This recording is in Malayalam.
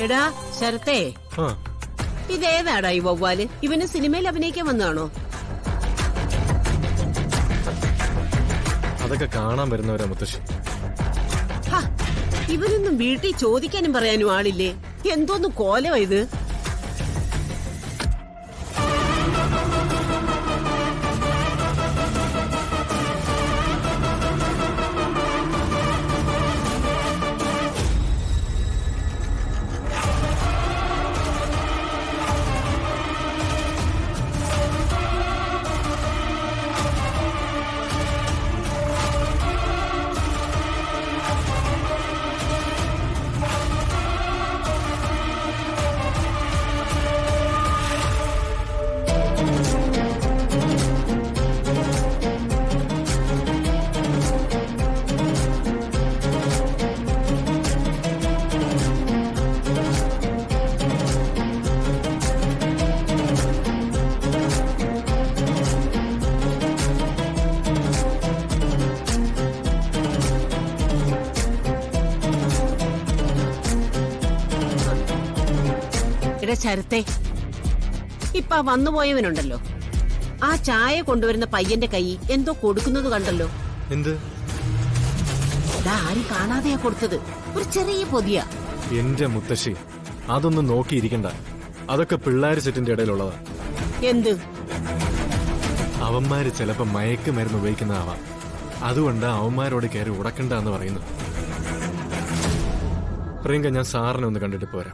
എടാ ശരത്തേ, ആ ഇതേതാടാ ഈ വവ്വാല്? ഇവന് സിനിമയിൽ അഭിനയിക്കാൻ വന്നതാണോ? അതൊക്കെ കാണാൻ വരുന്നവരാ മുത്തശ്ശി. ഹ, ഇവനൊന്നും വീട്ടിൽ ചോദിക്കാനും പറയാനും ആളില്ലേ? എന്തോന്ന് കോലമാ ഇത്? എടാ ശരത്തേ, ഇപ്പൊ വന്നുപോയവനുണ്ടല്ലോ, ആ ചായ കൊണ്ടുവരുന്ന പയ്യന്റെ കൈ എന്തോ കൊടുക്കുന്നത് കണ്ടല്ലോ. എന്ത്? ആരും കാണാതെയാ കൊടുത്തത്. ഒരു ചെറിയ പൊതിയ. എന്റെ മുത്തശ്ശി, അതൊന്നും നോക്കിയിരിക്കണ്ട. അതൊക്കെ പിള്ളേര് സെറ്റിന്റെ ഇടയിലുള്ളതാ. എന്ത്? അവന്മാര് ചിലപ്പോ മയക്കുമരുന്ന് ഉപയോഗിക്കുന്നതാവാം. അതുകൊണ്ട് അവന്മാരോട് കയറി ഉടക്കണ്ടെന്ന് പറയുന്നു. പ്രിയങ്ക, ഞാൻ സാറിനെ ഒന്ന് കണ്ടിട്ട് പോരാ.